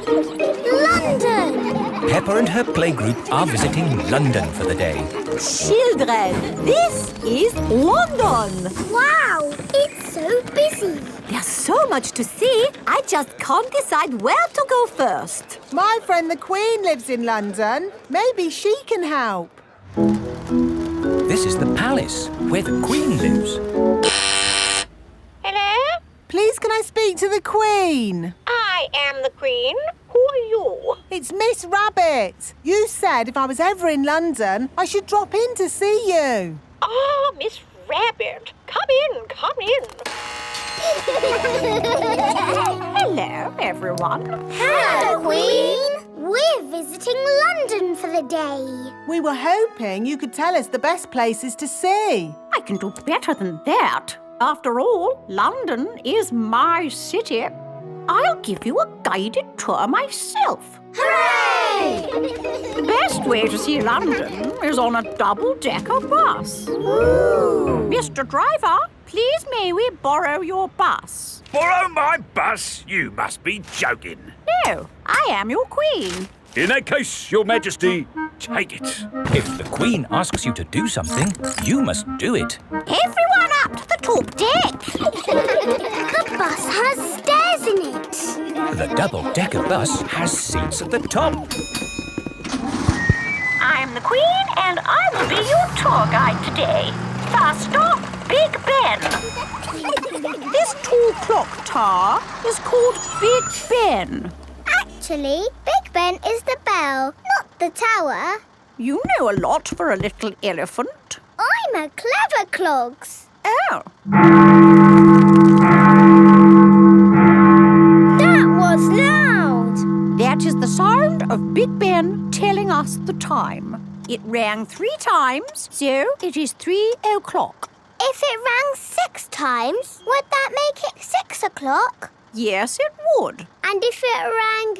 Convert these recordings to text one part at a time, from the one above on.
London! Peppa and her playgroup are visiting London for the day. Children, this is London. Wow, it's so busy. There's so much to see, I just can't decide where to go first. My friend the Queen lives in London. Maybe she can help. This is the palace, where the Queen lives. Hello? Please, can I speak to the Queen? I am the Queen. Who are you? It's Miss Rabbit. You said if I was ever in London, I should drop in to see you. Oh, Miss Rabbit. Come in, come in. Hello, everyone. Hello, Queen. We're visiting London for the day. We were hoping you could tell us the best places to see. I can do better than that. After all, London is my city. I'll give you a guided tour myself. Hooray! The best way to see London is on a double-decker bus. Ooh. Mr. Driver, please may we borrow your bus? Borrow my bus? You must be joking. No, I am your queen. In that case, Your Majesty, take it. If the Queen asks you to do something, you must do it. Everyone up to the top deck. The bus has stairs in it. The double-decker bus has seats at the top. I'm the Queen and I will be your tour guide today. First stop, Big Ben. This tall clock tower is called Big Ben. Actually, Big Ben is the bell, not the tower. You know a lot for a little elephant. I'm a clever clogs. Oh. That was loud. That is the sound of Big Ben telling us the time. It rang 3 times, so it is 3 o'clock. If it rang 6 times, would that make it 6 o'clock? Yes, it would. And if it rang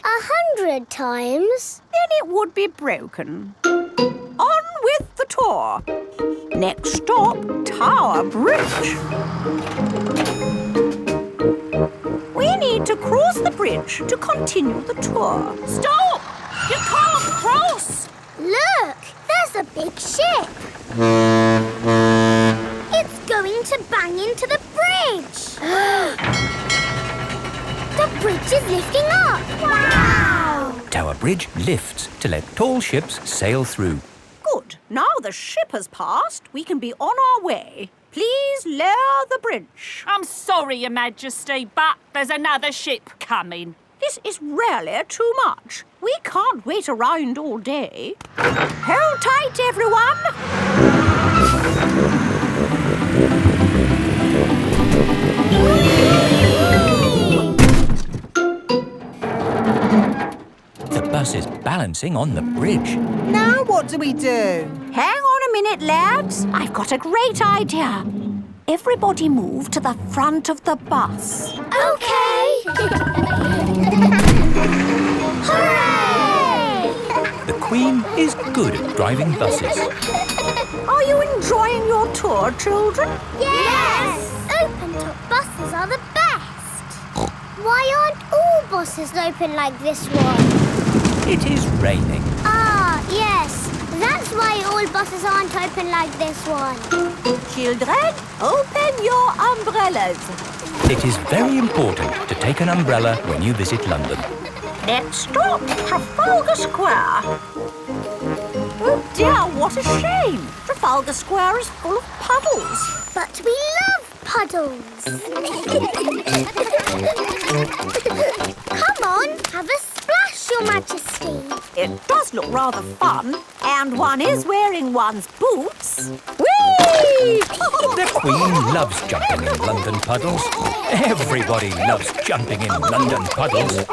100 times? Then it would be broken. On with the tour. Next stop, Tower Bridge. We need to cross the bridge to continue the tour. Stop! You can't cross! Look, there's a big ship. It's going to bang into the bridge. The bridge is lifting up. Wow! Tower Bridge lifts to let tall ships sail through. Good. Now the ship has passed, we can be on our way. Please lower the bridge. I'm sorry, Your Majesty, but there's another ship coming. This is really too much. We can't wait around all day. Hold tight, everyone. The bus is balancing on the bridge. Now what do we do? Hang on a minute, lads. I've got a great idea. Everybody move to the front of the bus. Okay. Hooray! The Queen is good at driving buses. Are you enjoying your tour, children? Yes! Open-top buses are the best. Why aren't all buses open like this one? It is raining. Ah, yes. That's why all buses aren't open like this one. Children, open your umbrellas. It is very important to take an umbrella when you visit London. Next stop, Trafalgar Square. Oh dear, what a shame. Trafalgar Square is full of puddles. But we love puddles. Come on, have a splash, Your Majesty. It does look rather fun, and one is wearing one's boots. Whee! The Queen loves jumping in London puddles. Everybody loves jumping in London puddles.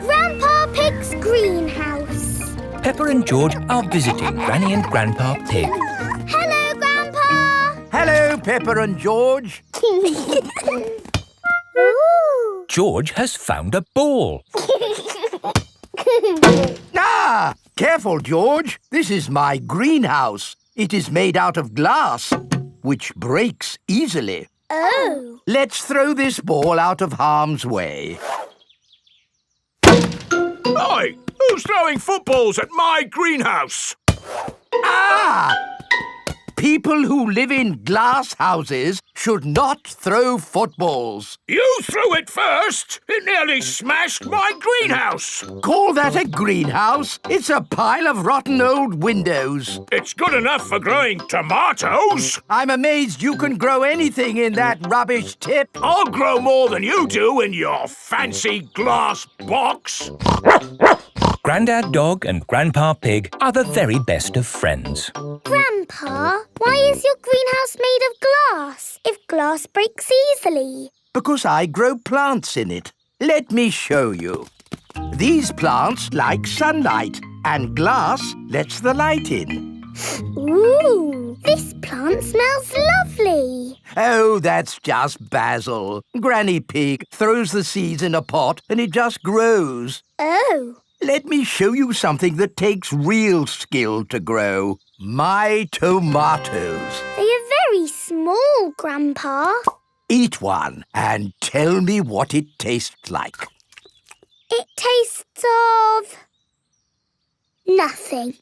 Grandpa Pig's greenhouse. Peppa and George are visiting Granny and Grandpa Pig. Hello, Grandpa. Hello, Peppa and George. Ooh. George has found a ball. Ah! Careful, George. This is my greenhouse. It is made out of glass, which breaks easily. Oh. Let's throw this ball out of harm's way. Oi! Who's throwing footballs at my greenhouse? Ah! People who live in glass houses should not throw footballs. You threw it first! It nearly smashed my greenhouse! Call that a greenhouse? It's a pile of rotten old windows. It's good enough for growing tomatoes! I'm amazed you can grow anything in that rubbish tip. I'll grow more than you do in your fancy glass box! Grandad Dog and Grandpa Pig are the very best of friends. Grandpa, why is your greenhouse made of glass if glass breaks easily? Because I grow plants in it. Let me show you. These plants like sunlight, and glass lets the light in. Ooh, this plant smells lovely. Oh, that's just basil. Granny Pig throws the seeds in a pot and it just grows. Oh. Let me show you something that takes real skill to grow. My tomatoes. They are very small, Grandpa. Eat one and tell me what it tastes like. It tastes of... nothing.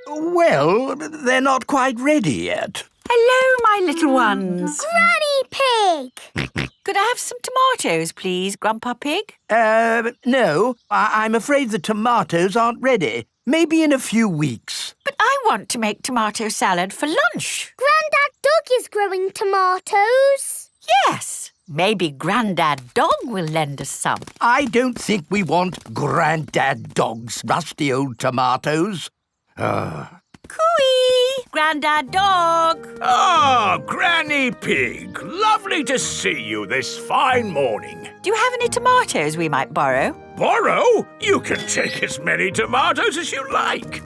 Well, they're not quite ready yet. Hello, my little ones. Granny Pig! Could I have some tomatoes, please, Grandpa Pig? No. I'm afraid the tomatoes aren't ready. Maybe in a few weeks. But I want to make tomato salad for lunch. Grandad Dog is growing tomatoes. Yes. Maybe Grandad Dog will lend us some. I don't think we want Grandad Dog's rusty old tomatoes. Cooey! Grandad Dog! Ah, Granny Pig! Lovely to see you this fine morning. Do you have any tomatoes we might borrow? Borrow? You can take as many tomatoes as you like.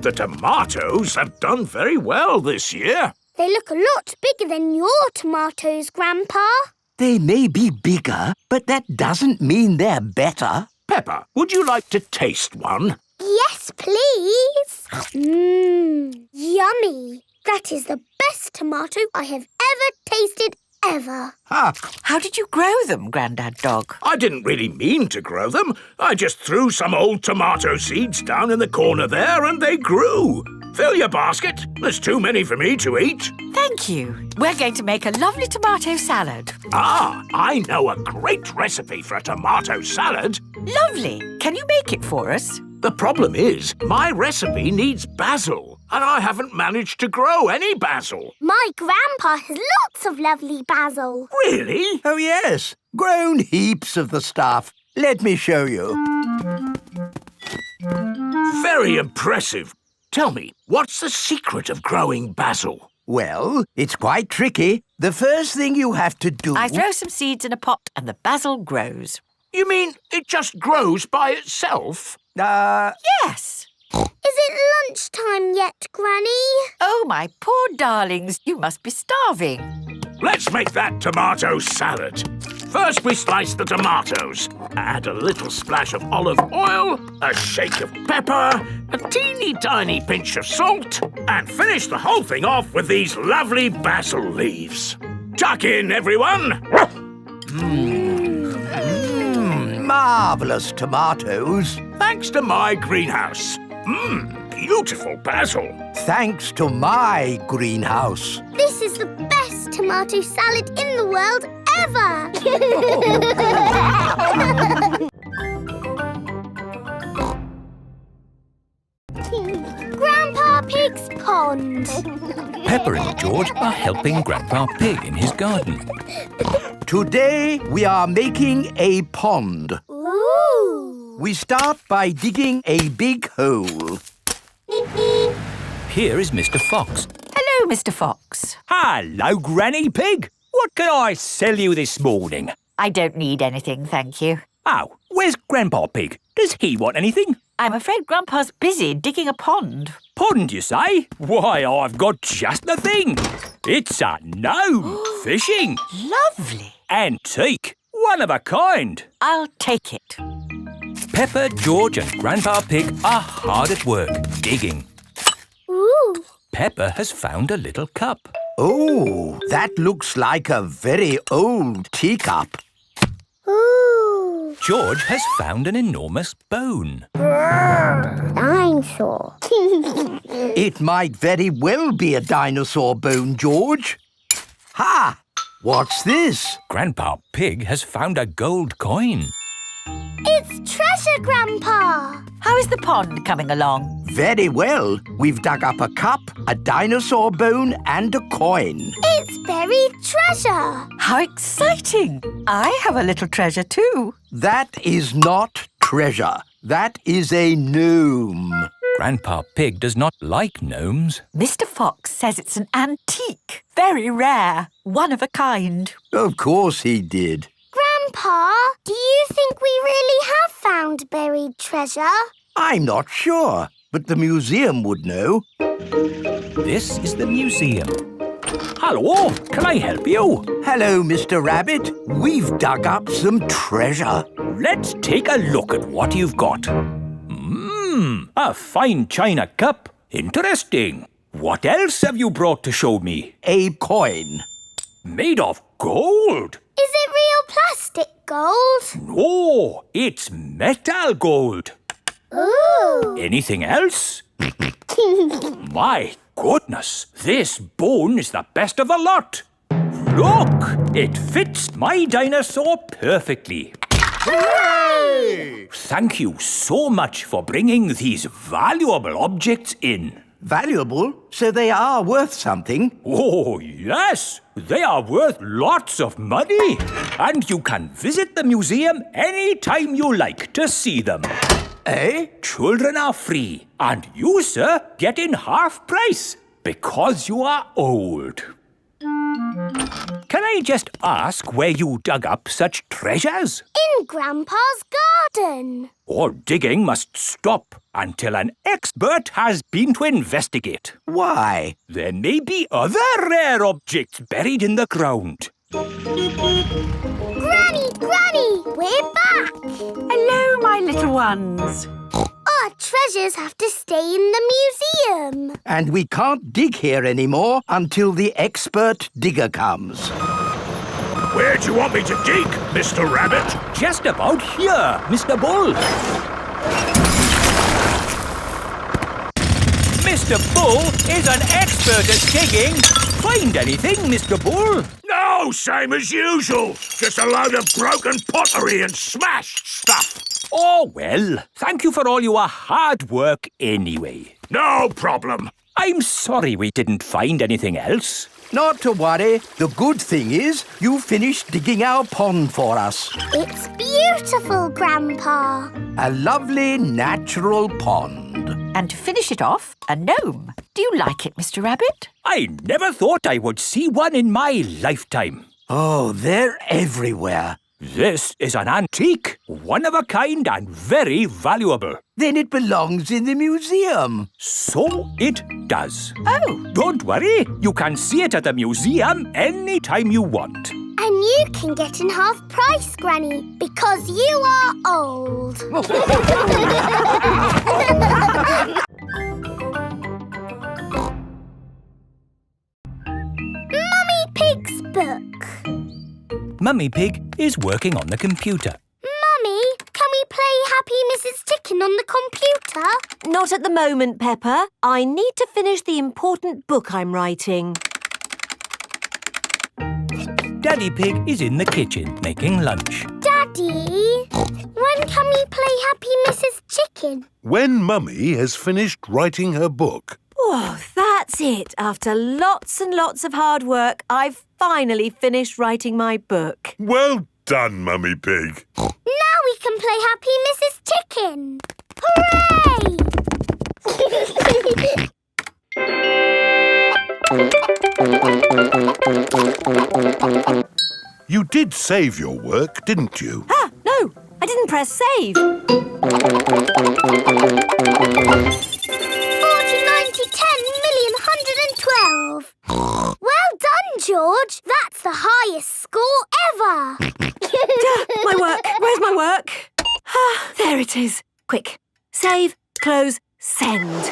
The tomatoes have done very well this year. They look a lot bigger than your tomatoes, Grandpa. They may be bigger, but that doesn't mean they're better. Peppa, would you like to taste one? Yes, please. Mmm, yummy. That is the best tomato I have ever tasted ever. How did you grow them, Grandad Dog? I didn't really mean to grow them. I just threw some old tomato seeds down in the corner there and they grew. Fill your basket. There's too many for me to eat. Thank you. We're going to make a lovely tomato salad. Ah, I know a great recipe for a tomato salad. Lovely. Can you make it for us? The problem is, my recipe needs basil, and I haven't managed to grow any basil. My grandpa has lots of lovely basil. Really? Oh, yes. Grown heaps of the stuff. Let me show you. Very impressive. Tell me, what's the secret of growing basil? Well, it's quite tricky. The first thing you have to do... I throw some seeds in a pot and the basil grows. You mean it just grows by itself? Yes. Is it lunchtime yet, Granny? Oh, my poor darlings, you must be starving. Let's make that tomato salad. First, we slice the tomatoes. Add a little splash of olive oil, a shake of pepper, a teeny tiny pinch of salt, and finish the whole thing off with these lovely basil leaves. Tuck in, everyone. Marvellous tomatoes. Thanks to my greenhouse. Beautiful basil. Thanks to my greenhouse. This is the best tomato salad in the world ever. Grandpa Pig's pond. Peppa and George are helping Grandpa Pig in his garden. Today we are making a pond. Ooh. We start by digging a big hole. Here is Mr. Fox. Hello, Mr. Fox. Hello, Granny Pig. What can I sell you this morning? I don't need anything, thank you. Oh, where's Grandpa Pig? Does he want anything? I'm afraid Grandpa's busy digging a pond. Pond, you say? Why, I've got just the thing. It's a gnome fishing. Lovely. Antique. One of a kind. I'll take it. Peppa, George and Grandpa Pig are hard at work, digging. Ooh. Peppa has found a little cup. Oh, that looks like a very old teacup. Ooh. George has found an enormous bone. Dinosaur. It might very well be a dinosaur bone, George. Ha! What's this? Grandpa Pig has found a gold coin. It's treasure, Grandpa. How is the pond coming along? Very well. We've dug up a cup, a dinosaur bone and a coin. It's buried treasure. How exciting! I have a little treasure too. That is not treasure. That is a gnome. Grandpa Pig does not like gnomes. Mr. Fox says it's an antique, very rare, one of a kind. Of course he did. Grandpa, do you think we really have found buried treasure? I'm not sure, but the museum would know. This is the museum. Hello, can I help you? Hello, Mr. Rabbit. We've dug up some treasure. Let's take a look at what you've got. A fine china cup. Interesting. What else have you brought to show me? A coin. Made of gold. Is it real plastic gold? No, it's metal gold. Ooh. Anything else? My goodness, this bone is the best of the lot. Look, it fits my dinosaur perfectly. Hooray! Thank you so much for bringing these valuable objects in. Valuable, so they are worth something. Oh, yes, they are worth lots of money. And you can visit the museum any time you like to see them. Eh? Children are free, and you, sir, get in half price because you are old. Can I just ask where you dug up such treasures? In Grandpa's garden. All digging must stop until an expert has been to investigate. Why? There may be other rare objects buried in the ground. Granny, we're back. Hello, my little ones. Our treasures have to stay in the museum. And we can't dig here anymore until the expert digger comes. Where do you want me to dig, Mr. Rabbit? Just about here, Mr. Bull. Mr. Bull is an expert at digging. Find anything, Mr. Bull? No, same as usual. Just a load of broken pottery and smashed stuff. Oh, well, thank you for all your hard work anyway. No problem. I'm sorry we didn't find anything else. Not to worry. The good thing is you finished digging our pond for us. It's beautiful, Grandpa. A lovely natural pond. And to finish it off, a gnome. Do you like it, Mr. Rabbit? I never thought I would see one in my lifetime. Oh, they're everywhere. This is an antique, one of a kind and very valuable. Then it belongs in the museum. So it does. Oh. Don't worry, you can see it at the museum anytime you want. And you can get in half price, Granny, because you are old. Mummy Pig's book. Mummy Pig is working on the computer. Mummy, can we play Happy Mrs. Chicken on the computer? Not at the moment, Peppa. I need to finish the important book I'm writing. Daddy Pig is in the kitchen making lunch. Daddy, when can we play Happy Mrs. Chicken? When Mummy has finished writing her book. Oh, that's it. After lots and lots of hard work, I've finally finished writing my book. Well done, Mummy Pig. Now we can play Happy Mrs. Chicken. Hooray! You did save your work, didn't you? Ah, no, I didn't press save. 40, 90, 10 million, 112. Well done, George. That's the highest score ever. My work. Where's my work? Ah, there it is. Quick. Save, close, send.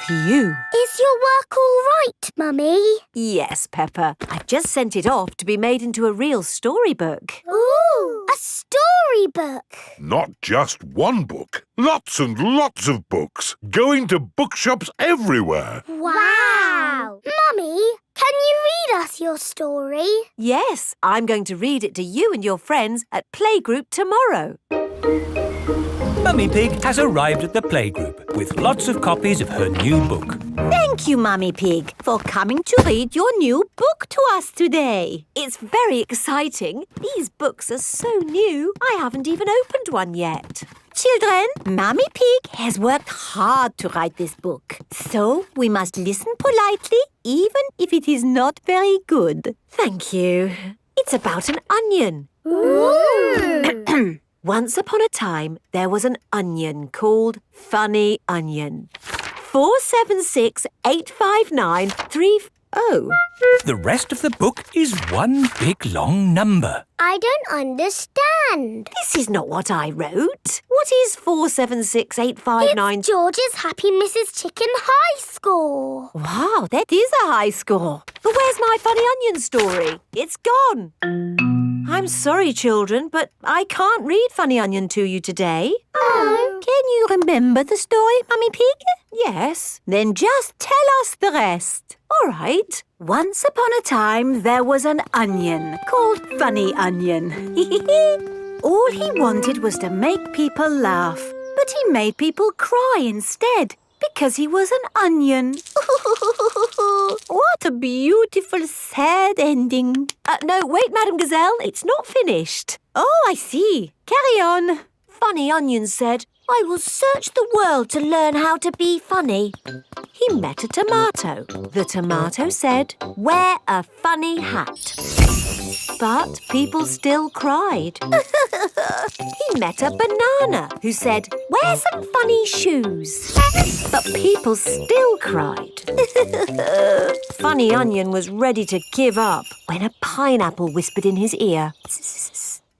Phew. Is your work all right, Mummy? Yes, Peppa. I've just sent it off to be made into a real storybook. Ooh, a storybook. Not just one book. Lots and lots of books. Going to bookshops everywhere. Wow. Mummy, can you read us your story? Yes, I'm going to read it to you and your friends at Playgroup tomorrow. Mummy Pig has arrived at the playgroup with lots of copies of her new book. Thank you, Mummy Pig, for coming to read your new book to us today. It's very exciting. These books are so new, I haven't even opened one yet. Children, Mummy Pig has worked hard to write this book. So we must listen politely, even if it is not very good. Thank you. It's about an onion. Ooh. Once upon a time, there was an onion called Funny Onion. 4768593. Oh. The rest of the book is one big long number. I don't understand. This is not what I wrote. What is 4768593? It's George's Happy Mrs. Chicken high score. Wow, that is a high score. But where's my Funny Onion story? It's gone. I'm sorry, children, but I can't read Funny Onion to you today. Oh. Can you remember the story, Mummy Pig? Yes. Then just tell us the rest. All right. Once upon a time, there was an onion called Funny Onion. All he wanted was to make people laugh, but he made people cry instead because he was an onion. What a beautiful, sad ending. No, wait, Madam Gazelle, it's not finished. Oh, I see. Carry on. Funny Onion said, I will search the world to learn how to be funny. He met a tomato. The tomato said, wear a funny hat. But people still cried. He met a banana who said, wear some funny shoes. But people still cried. Funny Onion was ready to give up when a pineapple whispered in his ear.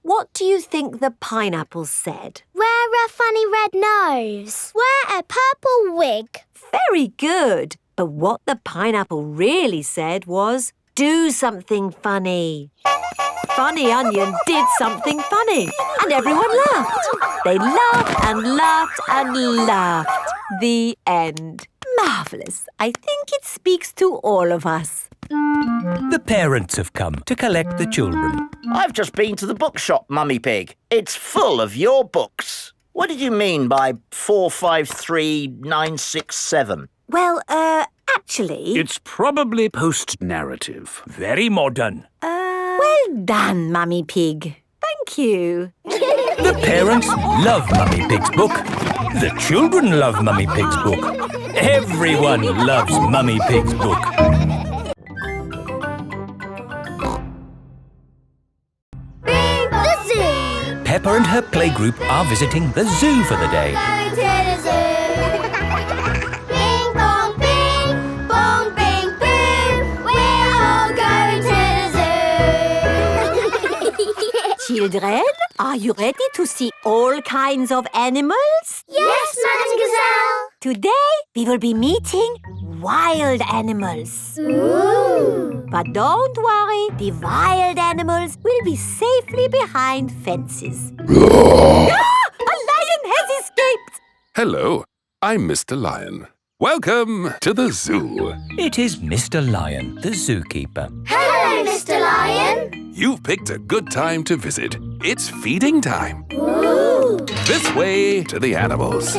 What do you think the pineapple said? Wear a funny red nose. Wear a purple wig. Very good. But what the pineapple really said was, do something funny. Funny Onion did something funny, and everyone laughed. They laughed and laughed and laughed. The end. Marvellous. I think it speaks to all of us. The parents have come to collect the children. I've just been to the bookshop, Mummy Pig. It's full of your books. What did you mean by 453967? Well, actually... It's probably post-narrative. Very modern. Well done, Mummy Pig. Thank you. The parents love Mummy Pig's book. The children love Mummy Pig's book. Everyone loves Mummy Pig's book. The zoo. Peppa and her playgroup are visiting the zoo for the day. Going to the zoo. Bing bong bing, bong bing boom. We're all going to the zoo. Children, are you ready to see all kinds of animals? Yes, Madam Gazelle. Today, we will be meeting wild animals. Ooh. But don't worry, the wild animals will be safely behind fences. A lion has escaped! Hello, I'm Mr. Lion. Welcome to the zoo. It is Mr. Lion, the zookeeper. Hello, Mr. Lion. You've picked a good time to visit. It's feeding time. Ooh. This way to the animals.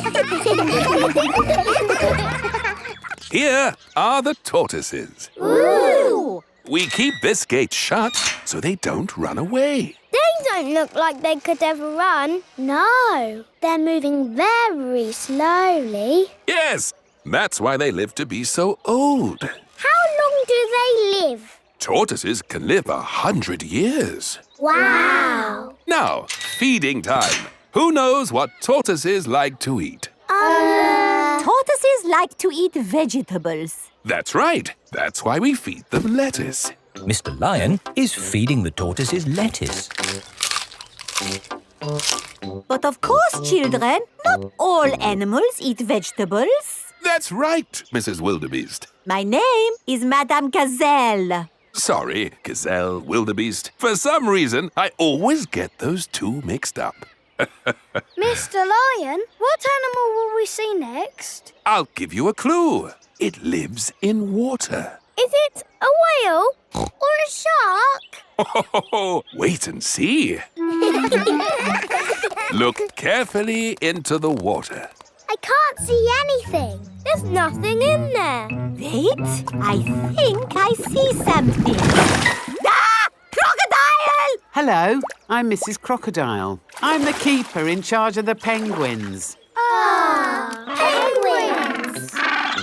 Here are the tortoises. Ooh. We keep this gate shut so they don't run away. They don't look like they could ever run. No, they're moving very slowly. Yes, that's why they live to be so old. How long do they live? Tortoises can live 100 years. Wow. Now, feeding time. Who knows what tortoises like to eat? Tortoises like to eat vegetables. That's right. That's why we feed them lettuce. Mr. Lion is feeding the tortoises lettuce. But of course, children, not all animals eat vegetables. That's right, Mrs. Wildebeest. My name is Madame Gazelle. Sorry, Gazelle, Wildebeest. For some reason, I always get those two mixed up. Mr. Lion, what animal will we see next? I'll give you a clue. It lives in water. Is it a whale or a shark? Wait and see. Look carefully into the water. I can't see anything. There's nothing in there. Wait, I think I see something. Ah! Crocodile! Hello, I'm Mrs. Crocodile. I'm the keeper in charge of the penguins. Penguins!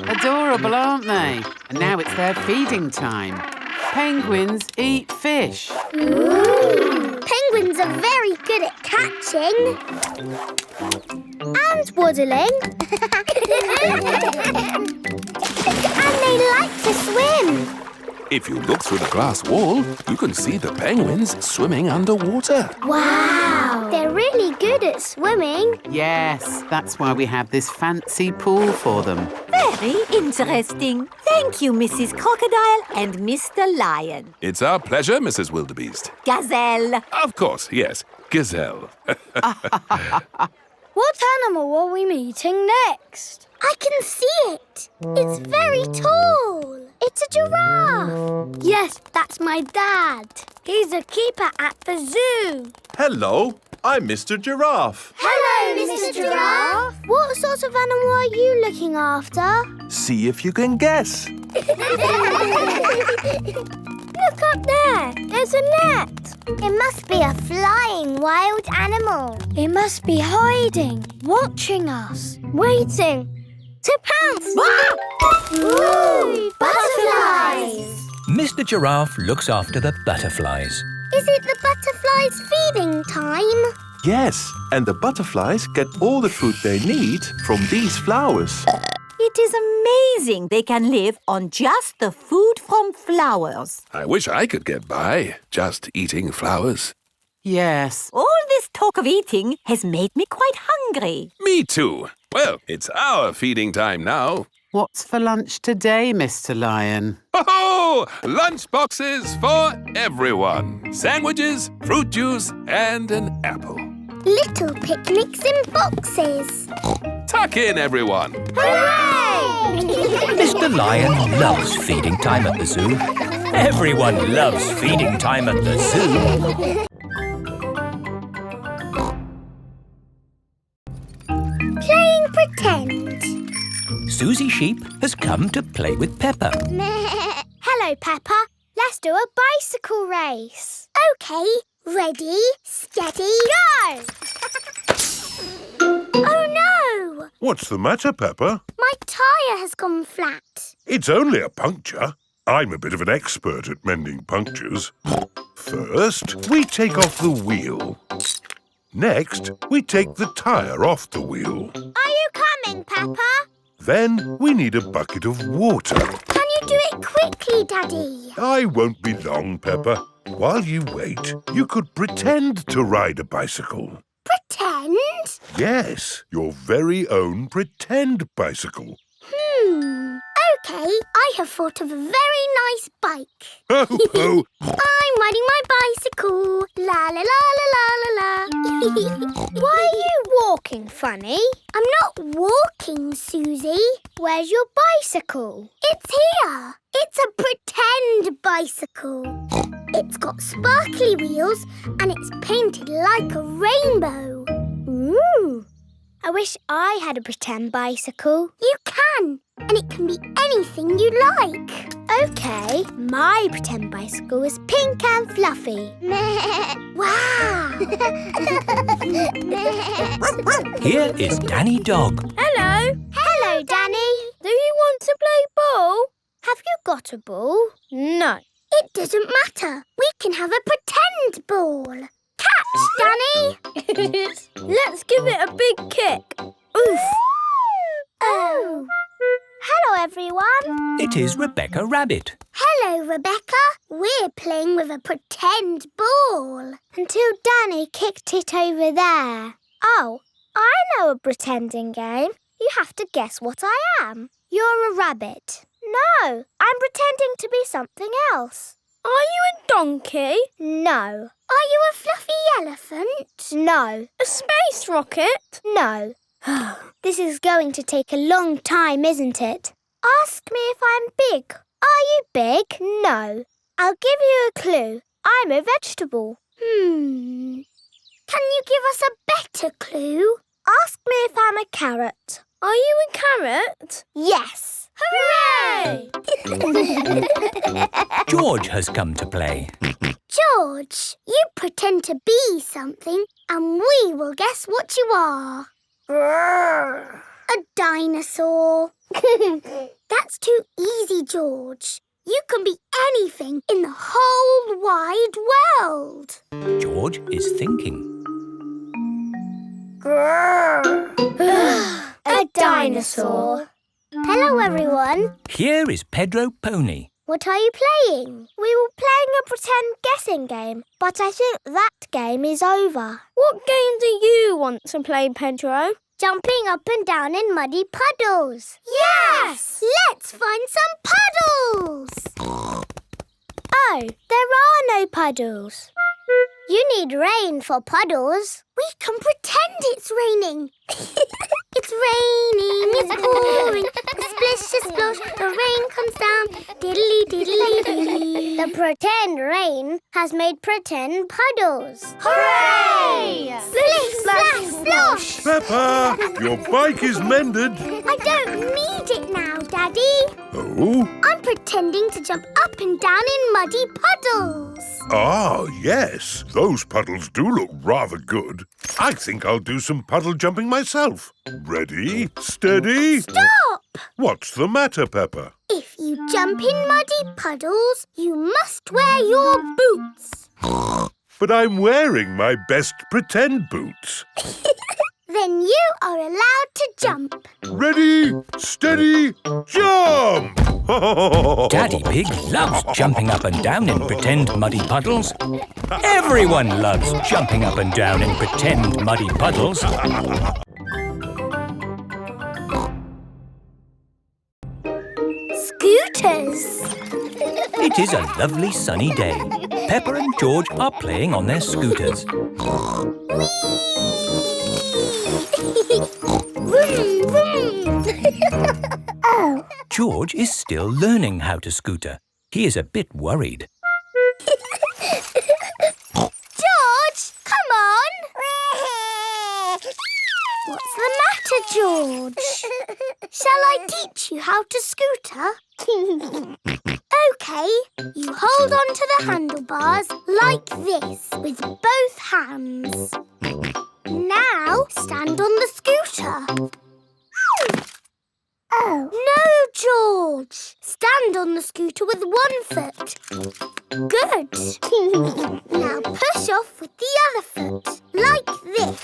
Adorable, aren't they? And now it's their feeding time. Penguins eat fish. Ooh. Penguins are very good at catching. And waddling. And they like to swim. If you look through the glass wall, you can see the penguins swimming underwater. Wow! They're really good at swimming. Yes, that's why we have this fancy pool for them. Very interesting. Thank you, Mrs. Crocodile and Mr. Lion. It's our pleasure, Mrs. Wildebeest. Gazelle. Of course, yes, Gazelle. What animal are we meeting next? I can see it. It's very tall. It's a giraffe. Yes, that's my dad. He's a keeper at the zoo. Hello, I'm Mr. Giraffe. Hello, Mr. Giraffe. What sort of animal are you looking after? See if you can guess. Look up there. There's a net. It must be a flying wild animal. It must be hiding, watching us, waiting to pounce. Ooh, butterflies! Mr. Giraffe looks after the butterflies. Is it the butterflies' feeding time? Yes, and the butterflies get all the food they need from these flowers. It is amazing they can live on just the food from flowers. I wish I could get by just eating flowers. Yes. All this talk of eating has made me quite hungry. Me too. Well, it's our feeding time now. What's for lunch today, Mr. Lion? Oh, lunch boxes for everyone. Sandwiches, fruit juice, and an apple. Little picnics in boxes. Tuck in, everyone. Hooray! Mr. Lion loves feeding time at the zoo. Everyone loves feeding time at the zoo. Playing pretend. Susie Sheep has come to play with Peppa. Hello, Peppa. Let's do a bicycle race. OK, ready, steady, go! Oh, no! What's the matter, Peppa? My tyre has gone flat. It's only a puncture. I'm a bit of an expert at mending punctures. First, we take off the wheel. Next, we take the tyre off the wheel. Are you coming, Peppa? Then we need a bucket of water. Can you do it quickly, Daddy? I won't be long, Peppa. While you wait, you could pretend to ride a bicycle. Pretend? Yes, your very own pretend bicycle. OK, I have thought of a very nice bike. Ho, ho! I'm riding my bicycle. La la la la la la la. Why are you walking funny? I'm not walking, Susie. Where's your bicycle? It's here. It's a pretend bicycle. It's got sparkly wheels and it's painted like a rainbow. Ooh. I wish I had a pretend bicycle. You can. And it can be anything you like. OK, my pretend bicycle is pink and fluffy. Wow! Here is Danny Dog. Hello. Hello, Danny. Do you want to play ball? Have you got a ball? No. It doesn't matter. We can have a pretend ball. Catch, Danny! Let's give it a big kick. Oof! Oh! Hello, everyone. It is Rebecca Rabbit. Hello, Rebecca. We're playing with a pretend ball until Danny kicked it over there. Oh, I know a pretending game. You have to guess what I am. You're a rabbit. No, I'm pretending to be something else. Are you a donkey? No. Are you a fluffy elephant? No. A space rocket? No. This is going to take a long time, isn't it? Ask me if I'm big. Are you big? No. I'll give you a clue. I'm a vegetable. Can you give us a better clue? Ask me if I'm a carrot. Are you a carrot? Yes. Hooray! George has come to play. George, you pretend to be something and we will guess what you are. A dinosaur. That's too easy, George. You can be anything in the whole wide world. George is thinking. A dinosaur. Hello, everyone. Here is Pedro Pony. What are you playing? We were playing a pretend guessing game, but I think that game is over. What game do you want to play, Pedro? Jumping up and down in muddy puddles. Yes! Let's find some puddles! Oh, there are no puddles. You need rain for puddles. We can pretend it's raining. It's raining, it's pouring, splish, splosh, the rain comes down, diddly, diddly, diddly. The pretend rain has made pretend puddles. Hooray! Splish, splash, splosh! Peppa, your bike is mended. I don't need it now, Daddy. Oh? I'm pretending to jump up and down in muddy puddles. Ah, yes. Those puddles do look rather good. I think I'll do some puddle jumping myself. Ready, steady. Stop! What's the matter, Peppa? If you jump in muddy puddles, you must wear your boots. But I'm wearing my best pretend boots. Then you are allowed to jump. Ready, steady, jump! Daddy Pig loves jumping up and down in pretend muddy puddles. Everyone loves jumping up and down in pretend muddy puddles. Scooters! It is a lovely sunny day. Peppa and George are playing on their scooters. Vroom, vroom. Oh. George is still learning how to scooter. He is a bit worried. George, come on! What's the matter, George? Shall I teach you how to scooter? OK, you hold on to the handlebars like this with both hands. Now stand on the scooter. Oh. No, George. Stand on the scooter with one foot. Good. Now push off with the other foot, like this.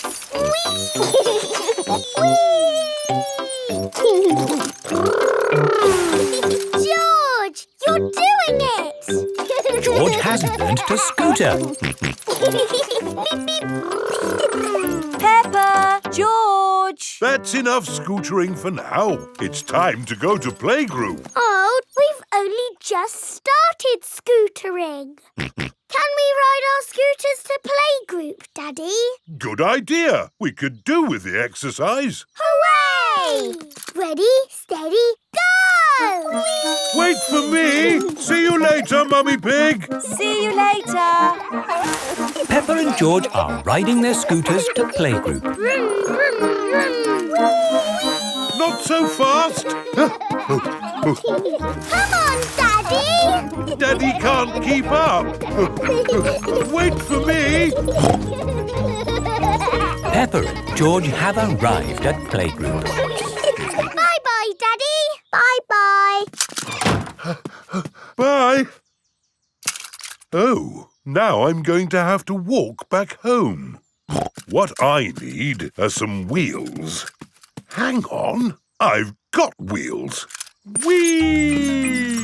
George, you're doing it! George has learned to scooter. Peppa! George! That's enough scootering for now. It's time to go to playgroup. Oh, we've only just started scootering. Can we ride our scooters to playgroup, Daddy? Good idea. We could do with the exercise. Hooray! Ready, steady, go! Wait for me. See you later, Mummy Pig. See you later. Peppa and George are riding their scooters to playgroup. Vroom, vroom, vroom. Not so fast. Come on, Daddy! Daddy can't keep up. Wait for me. Peppa and George have arrived at playgroup. Bye-bye, Daddy. Bye-bye. Bye. Oh, now I'm going to have to walk back home. What I need are some wheels. Hang on, I've got wheels. Whee!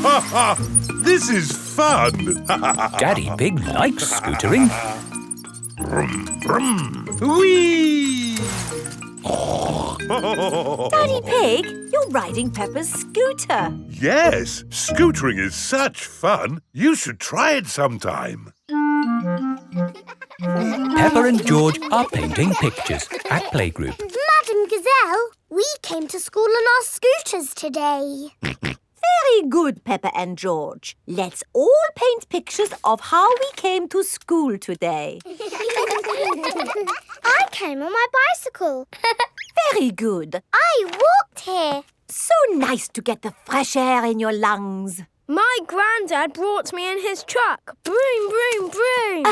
Ha ha! This is fun! Daddy Pig likes scootering. Brum, brum. Whee! Daddy Pig, you're riding Peppa's scooter. Yes, scootering is such fun. You should try it sometime. Peppa and George are painting pictures at playgroup. Madam Gazelle, we came to school on our scooters today. Very good, Peppa and George. Let's all paint pictures of how we came to school today. I came on my bicycle. Very good. I walked here. So nice to get the fresh air in your lungs. My granddad brought me in his truck. Broom, broom, broom.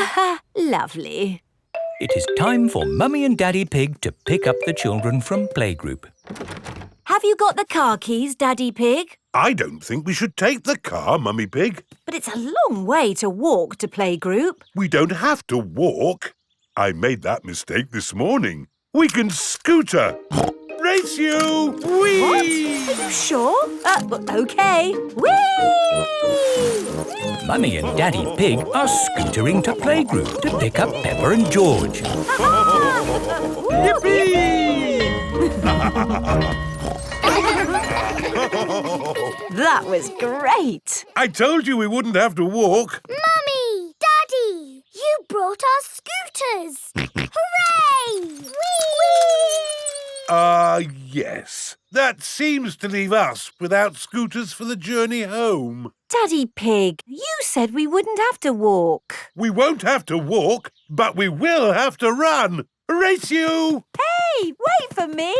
Lovely. It is time for Mummy and Daddy Pig to pick up the children from playgroup. Have you got the car keys, Daddy Pig? I don't think we should take the car, Mummy Pig. But it's a long way to walk to playgroup. We don't have to walk. I made that mistake this morning. We can scooter. Race you! Whee! What? Are you sure? OK. Whee! Mummy and Daddy Pig are scootering to playgroup to pick up Peppa and George. Yippee! That was great. I told you we wouldn't have to walk. Mummy! Daddy! You brought our scooters! Hooray! Whee! Yes. That seems to leave us without scooters for the journey home. Daddy Pig, you said we wouldn't have to walk. We won't have to walk, but we will have to run. Race you! Hey, wait for me.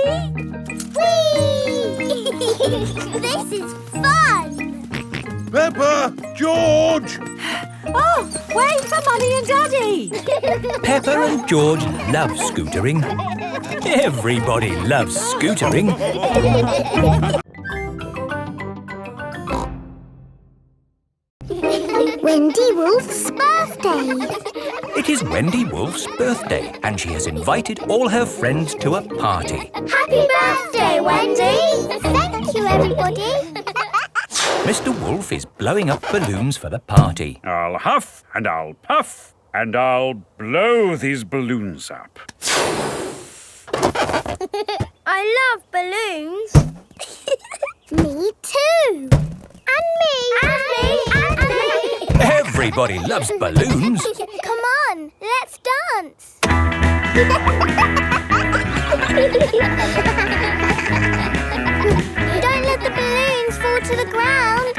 Whee! This is fun! Peppa! George! Oh, wait for Mummy and Daddy. Peppa and George love scootering. Everybody loves scootering. Wendy Wolf's birthday. It is Wendy Wolf's birthday and she has invited all her friends to a party. Happy birthday, Wendy! Thank you, everybody. Mr. Wolf is blowing up balloons for the party. I'll huff and I'll puff and I'll blow these balloons up. I love balloons. Me too. And me. And me. And me. Everybody loves balloons. Come on, let's dance. Don't let the balloons fall to the ground.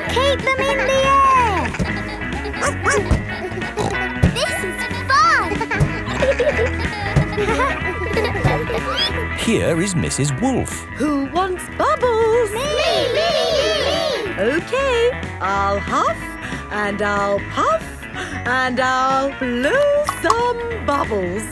Keep them in the air. This is fun. Here is Mrs. Wolf. Who wants bubbles? Me. OK, I'll huff and I'll puff and I'll blow some bubbles.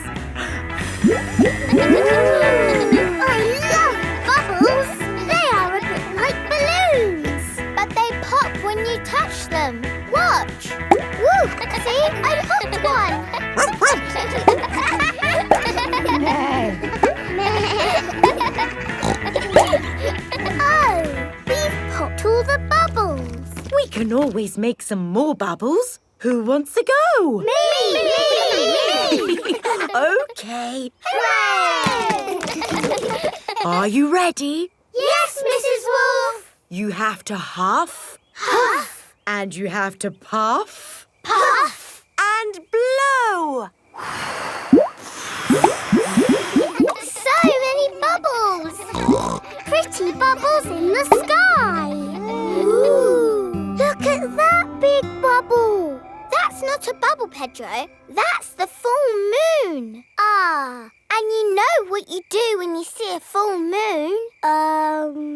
I love bubbles. They are a bit like balloons, but they pop when you touch them. Watch. Woo! See, I popped one. Oh, we've popped all the bubbles. We can always make some more bubbles. Who wants to go? Me! OK. Hooray! Are you ready? Yes, Mrs. Wolf. You have to huff. Huff. And you have to puff. Puff. And blow. So many bubbles. Pretty bubbles in the sky. Ooh. Look at that big bubble. That's not a bubble, Pedro. That's the full moon. Ah, and you know what you do when you see a full moon?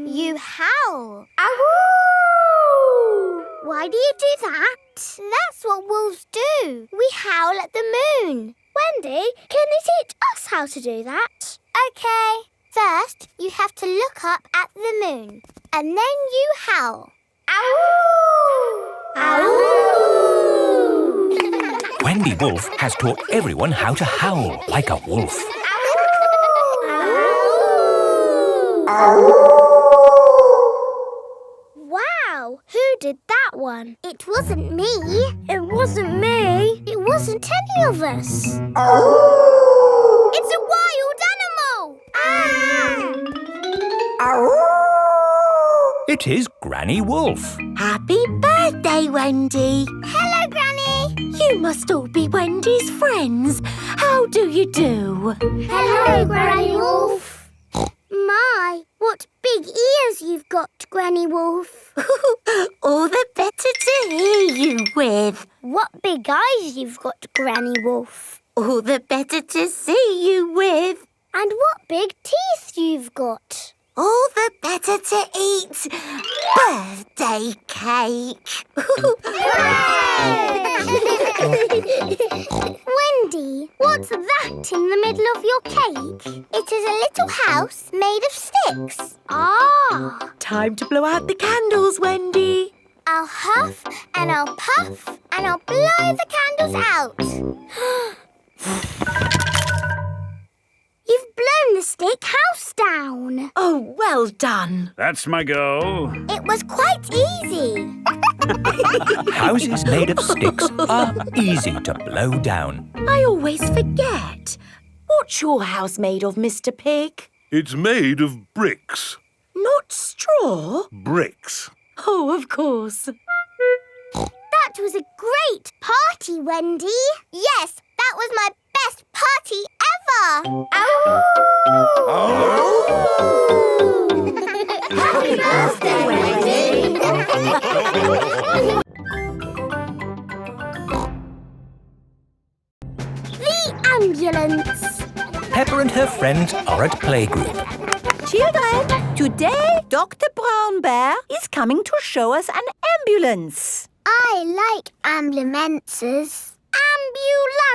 You howl. Ahoo! Why do you do that? That's what wolves do. We howl at the moon. Wendy, can you teach us how to do that? OK. First, you have to look up at the moon. And then you howl. Ow! Ow! Wendy Wolf has taught everyone how to howl like a wolf. Wow, who did that one? It wasn't me. It wasn't me. It wasn't any of us. It's a wild animal! It is Granny Wolf. Happy birthday, Wendy. Hello, Granny. You must all be Wendy's friends. How do you do? Hello, Granny Wolf. My, what big ears you've got, Granny Wolf. All the better to hear you with. What big eyes you've got, Granny Wolf. All the better to see you with. And what big teeth you've got. All the better to eat birthday cake. Wendy, what's that in the middle of your cake? It is a little house made of sticks. Ah! Time to blow out the candles, Wendy. I'll huff and I'll puff and I'll blow the candles out. You've blown the stick house down. Oh, well done. That's my go. It was quite easy. Houses made of sticks are easy to blow down. I always forget. What's your house made of, Mr. Pig? It's made of bricks. Not straw? Bricks. Oh, of course. That was a great party, Wendy. Yes, that was my best party ever. Happy birthday, Wendy. The ambulance. Peppa and her friends are at playgroup. Children, today Dr. Brown Bear is coming to show us an ambulance. I like ambulances.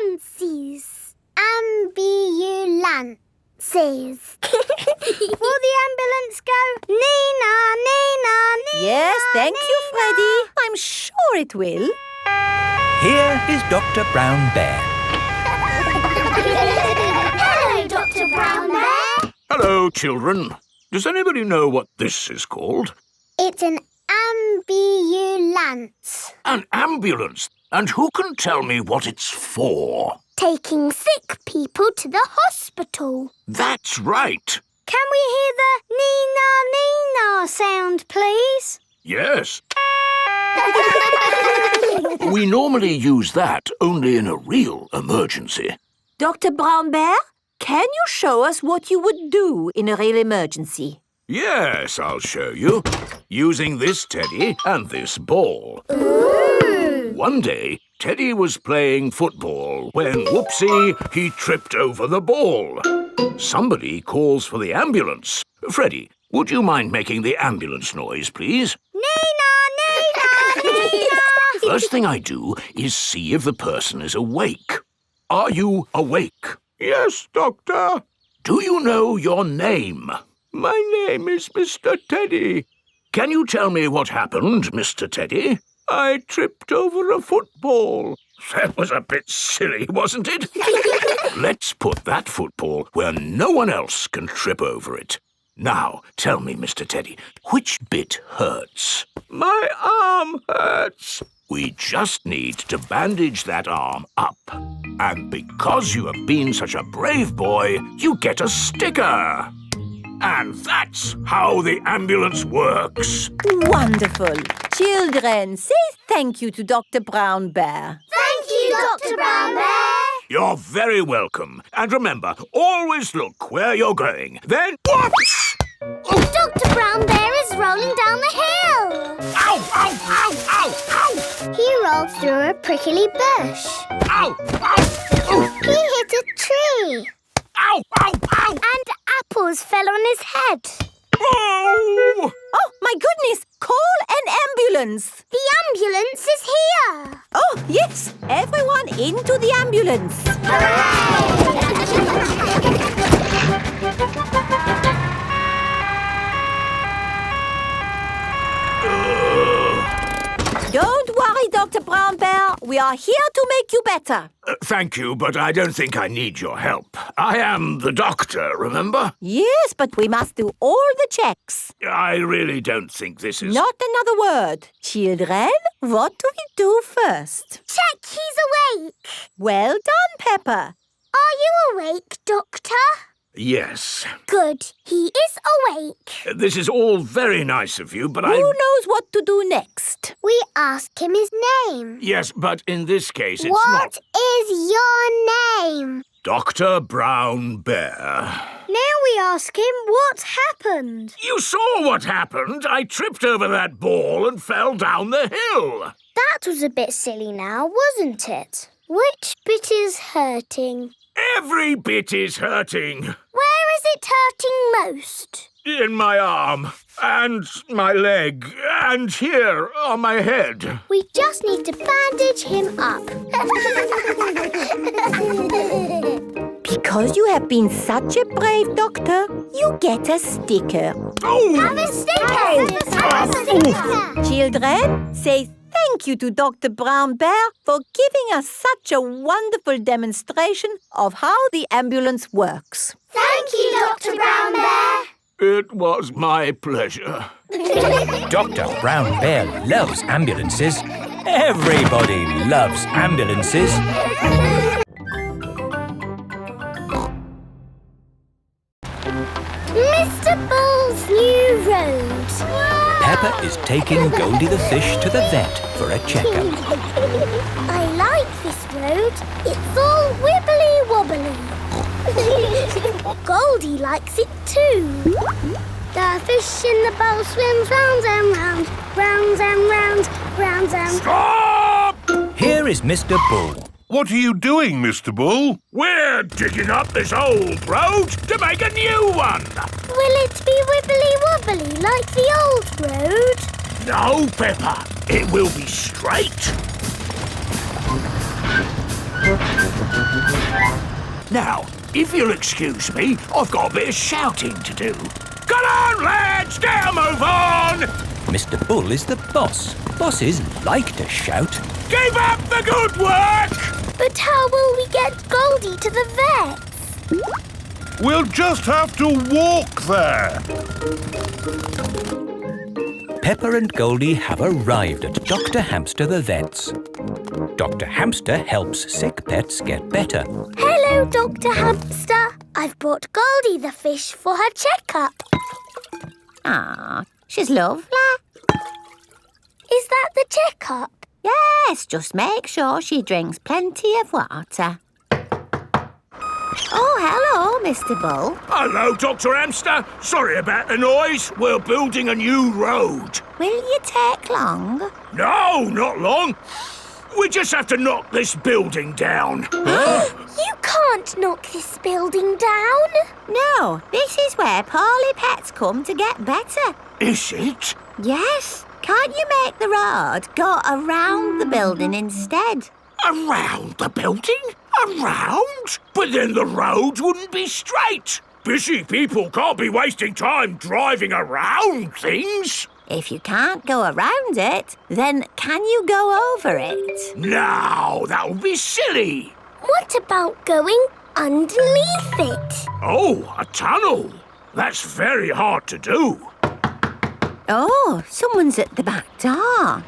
Ambulances. Ambulances. Will the ambulance go Nina, Nina, Nina? Yes, thank you, Freddy. I'm sure it will. Here is Dr. Brown Bear. Hello, Dr. Brown Bear. Hello, children. Does anybody know what this is called? It's an ambulance. An ambulance. And who can tell me what it's for? Taking sick people to the hospital. That's right. Can we hear the Nina, Nina sound, please? Yes. We normally use that only in a real emergency. Dr. Brown Bear, can you show us what you would do in a real emergency? Yes, I'll show you. Using this teddy and this ball. Ooh. One day, Teddy was playing football when, whoopsie, he tripped over the ball. Somebody calls for the ambulance. Freddy, would you mind making the ambulance noise, please? Nina, Nina, Nina. First thing I do is see if the person is awake. Are you awake? Yes, Doctor. Do you know your name? My name is Mr. Teddy. Can you tell me what happened, Mr. Teddy? I tripped over a football. That was a bit silly, wasn't it? Let's put that football where no one else can trip over it. Now, tell me, Mr. Teddy, which bit hurts? My arm hurts. We just need to bandage that arm up. And because you have been such a brave boy, you get a sticker. And that's how the ambulance works. Wonderful. Children, say thank you to Dr. Brown Bear. Thank you, Dr. Brown Bear. You're very welcome. And remember, always look where you're going. Then, whoops! Dr. Brown Bear is rolling down the hill. Ow, ow, ow, ow, ow! He rolled through a prickly bush. Ow, ow! He hit a tree. Ow, ow, ow! And apples fell on his head. Oh! Oh, my goodness! Call an ambulance! The ambulance is here! Oh, yes! Everyone into the ambulance! Don't worry, Dr. Brown Bear. We are here to make you better. Thank you, but I don't think I need your help. I am the doctor, remember? Yes, but we must do all the checks. I really don't think this is... Not another word. Children, what do we do first? Check he's awake. Well done, Peppa. Are you awake, Doctor? Yes. Good. He is awake. This is all very nice of you, but Who knows what to do next? We ask him his name. Yes, but in this case it's What not... is your name? Dr. Brown Bear. Now we ask him what's happened. You saw what happened. I tripped over that ball and fell down the hill. That was a bit silly now, wasn't it? Which bit is hurting? Every bit is hurting. Where is it hurting most? In my arm, and my leg, and here on my head. We just need to bandage him up. Because you have been such a brave doctor, you get a sticker. Oh! Have a sticker! Have a sticker! Children, say thank you to Dr. Brown Bear for giving us such a wonderful demonstration of how the ambulance works. Thank you, Dr. Brown Bear. It was my pleasure. Dr. Brown Bear loves ambulances. Everybody loves ambulances. Mr. Bull's new road. Peppa is taking Goldie the fish to the vet for a checkup. I like this road. It's all wibbly-wobbly. Goldie likes it too. The fish in the bowl swims round and round, round and round, round and... Stop! Here is Mr. Bull. What are you doing, Mr. Bull? We're digging up this old road to make a new one. Will it be wibbly-wobbly like the old road? No, Peppa. It will be straight. Now, if you'll excuse me, I've got a bit of shouting to do. Come on, lads! Now move on! Mr. Bull is the boss. Bosses like to shout. Keep up the good work! But how will we get Goldie to the vets? We'll just have to walk there. Peppa and Goldie have arrived at Dr. Hamster the vet's. Dr. Hamster helps sick pets get better. Hello, Dr. Hamster. I've brought Goldie the fish for her checkup. Ah, she's lovely. Is that the checkup? Yes, just make sure she drinks plenty of water. Oh, hello, Mr. Bull. Hello, Dr. Hamster. Sorry about the noise. We're building a new road. Will you take long? No, not long. We just have to knock this building down. You can't knock this building down. No, this is where poorly pets come to get better. Is it? Yes. Can't you make the road go around the building instead? Around the building? Around? But then the road wouldn't be straight. Busy people can't be wasting time driving around things. If you can't go around it, then can you go over it? No, that would be silly. What about going underneath it? Oh, a tunnel. That's very hard to do. Oh, someone's at the back door.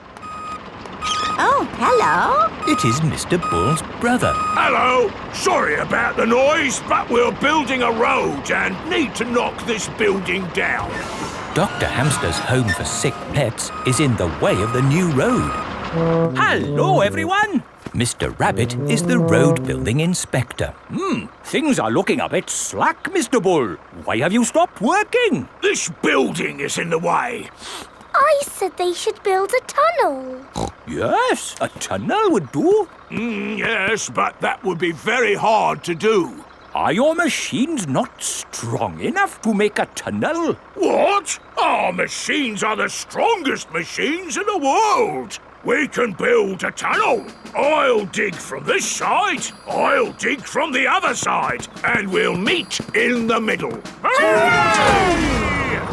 Oh, hello. It is Mr. Bull's brother. Hello. Sorry about the noise, but we're building a road and need to knock this building down. Dr. Hamster's home for sick pets is in the way of the new road. Hello, everyone. Mr. Rabbit is the road building inspector. Things are looking a bit slack, Mr. Bull. Why have you stopped working? This building is in the way. I said they should build a tunnel. Yes, a tunnel would do. Yes, but that would be very hard to do. Are your machines not strong enough to make a tunnel? What? Our machines are the strongest machines in the world. We can build a tunnel. I'll dig from this side, I'll dig from the other side, and we'll meet in the middle. Hooray!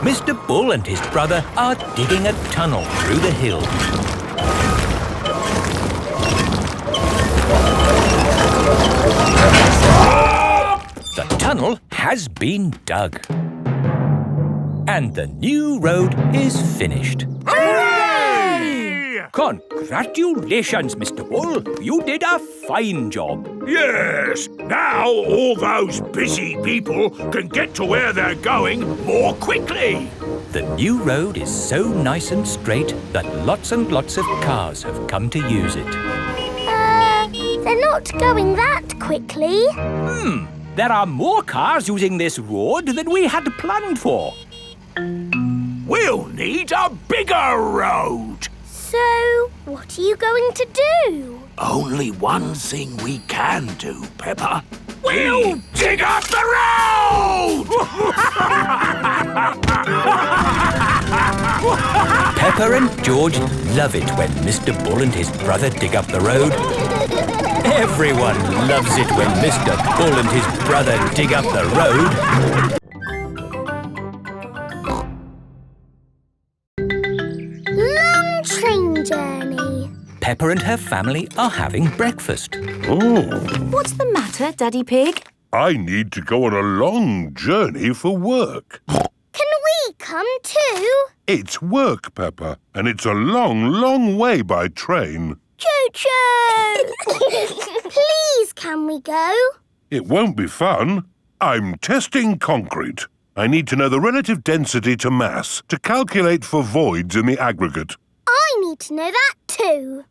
Mr. Bull and his brother are digging a tunnel through the hill. The tunnel has been dug. And the new road is finished. Hooray! Congratulations, Mr. Bull. You did a fine job. Yes, now all those busy people can get to where they're going more quickly. The new road is so nice and straight that lots and lots of cars have come to use it. They're not going that quickly. There are more cars using this road than we had planned for. We'll need a bigger road. So, what are you going to do? Only one thing we can do, Peppa. We'll dig up the road! Peppa and George love it when Mr. Bull and his brother dig up the road. Everyone loves it when Mr. Bull and his brother dig up the road. Long train journey. Peppa and her family are having breakfast. What's the matter, Daddy Pig? I need to go on a long journey for work. Can we come too? It's work, Peppa, and it's a long, long way by train. Choo-choo! Please, can we go? It won't be fun. I'm testing concrete. I need to know the relative density to mass to calculate for voids in the aggregate. I need to know that too.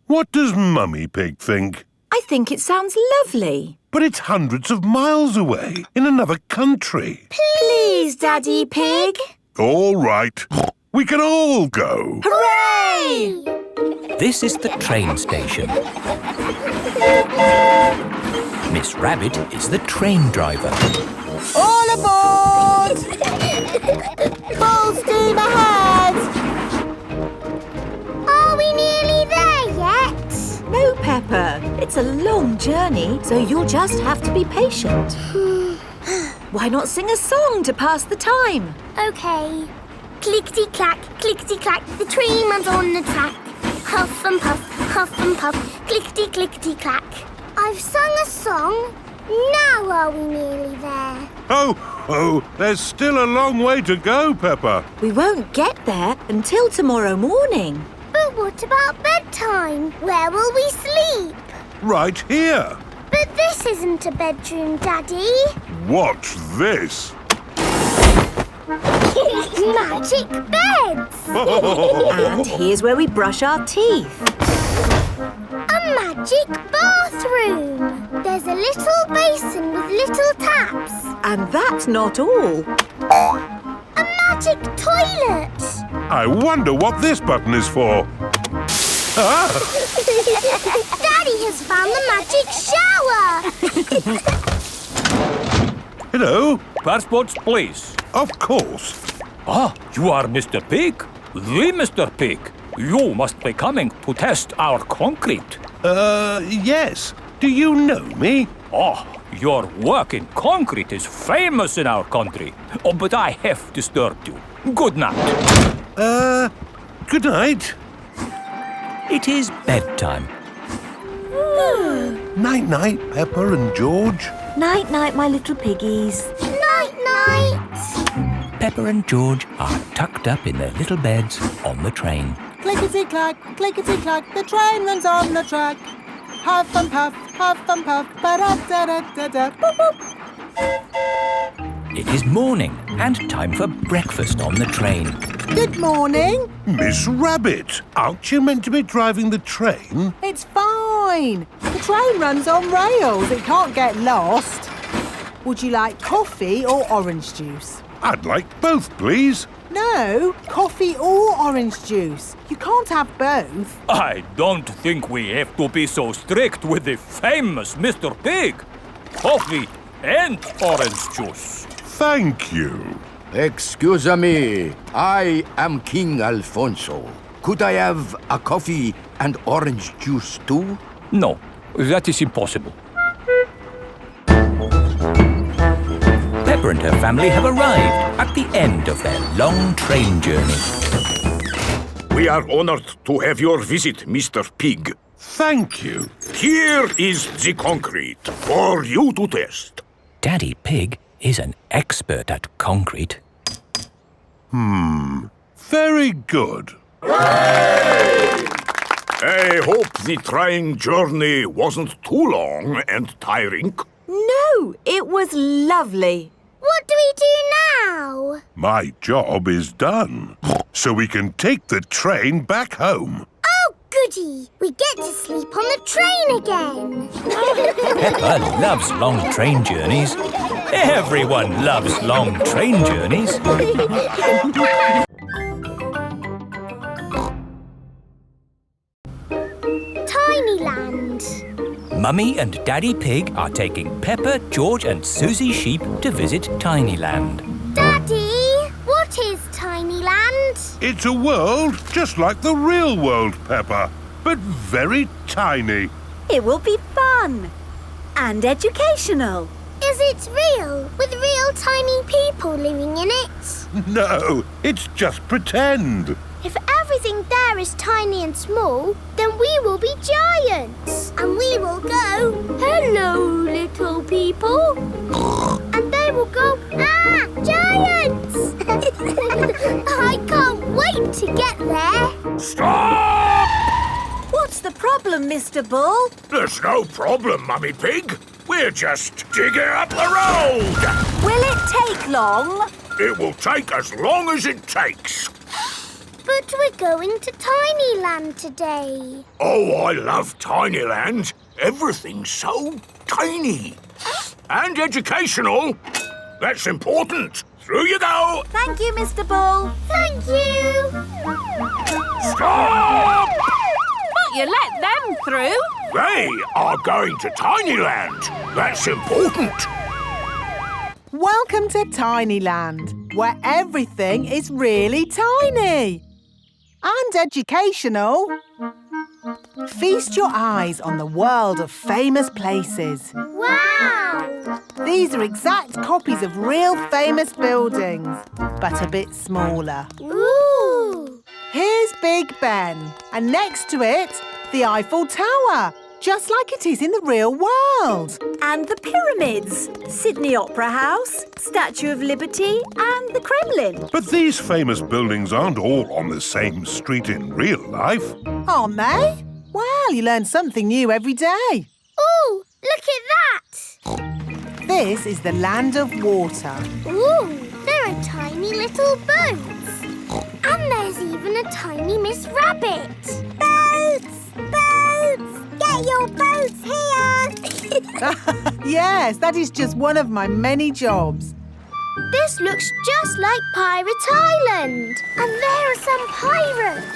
What does Mummy Pig think? I think it sounds lovely. But it's hundreds of miles away, in another country. Please, Daddy Pig. All right. We can all go. Hooray! This is the train station. Miss Rabbit is the train driver. All aboard! Full steam ahead! Are we nearly there yet? No, Peppa. It's a long journey, so you'll just have to be patient. Why not sing a song to pass the time? OK. Clickety-clack, clickety-clack, the train runs on the track. Huff and puff, clickety-clickety-clack. I've sung a song. Now are we nearly there? Oh, there's still a long way to go, Peppa. We won't get there until tomorrow morning. But what about bedtime? Where will we sleep? Right here. But this isn't a bedroom, Daddy. Watch this. Magic beds! And here's where we brush our teeth. A magic bathroom! There's a little basin with little taps. And that's not all. A magic toilet! I wonder what this button is for. Daddy has found the magic shower! Hello? Passports, please. Of course. You are Mr. Pig? The Mr. Pig. You must be coming to test our concrete. Yes. Do you know me? Your work in concrete is famous in our country. But I have disturbed you. Good night. Good night. It is bedtime. Night-night, Peppa and George. Night-night, my little piggies. Night-night. Peppa and George are tucked up in their little beds on the train. Clickety-clack, the train runs on the track. Huff and puff, ba-da-da-da-da, boop-boop. It is morning and time for breakfast on the train. Good morning. Miss Rabbit, aren't you meant to be driving the train? It's fine. The train runs on rails. It can't get lost. Would you like coffee or orange juice? I'd like both, please. No, coffee or orange juice. You can't have both. I don't think we have to be so strict with the famous Mr. Pig. Coffee and orange juice. Thank you. Excuse me, I am King Alfonso. Could I have a coffee and orange juice too? No, that is impossible. Peppa and her family have arrived at the end of their long train journey. We are honored to have your visit, Mr. Pig. Thank you. Here is the concrete for you to test. Daddy Pig is an expert at concrete. Very good. I hope the train journey wasn't too long and tiring. No, it was lovely. What do we do now? My job is done, so we can take the train back home. Oh, goody! We get to sleep on the train again. Peppa loves long train journeys. Everyone loves long train journeys. Tinyland. Mummy and Daddy Pig are taking Peppa, George and Susie Sheep to visit Tinyland. Daddy, what is Tinyland? It's a world just like the real world, Peppa, but very tiny. It will be fun and educational. Is it real, with real tiny people living in it? No, it's just pretend. If everything there is tiny and small, then we will be giants. And we will go, hello, little people. And they will go, ah, giants! I can't wait to get there. Stop! What's the problem, Mr. Bull? There's no problem, Mummy Pig. We're just digging up the road. Will it take long? It will take as long as it takes. But we're going to Tinyland today. Oh, I love Tinyland. Everything's so tiny. And educational. That's important. Through you go. Thank you, Mr. Bull. Thank you. Stop! But you let them through. They are going to Tinyland. That's important. Welcome to Tinyland, where everything is really tiny. And educational. Feast your eyes on the world of famous places. Wow! These are exact copies of real famous buildings, but a bit smaller. Ooh! Here's Big Ben, and next to it, the Eiffel Tower, just like it is in the real world. And the pyramids, Sydney Opera House, Statue of Liberty and the Kremlin. But these famous buildings aren't all on the same street in real life. Aren't they? Well, you learn something new every day. Ooh, look at that! This is the land of water. Ooh, there are tiny little boats. And there's even a tiny Miss Rabbit. Boats! Boats! Get your boats here! Yes, that is just one of my many jobs. This looks just like Pirate Island. And there are some pirates.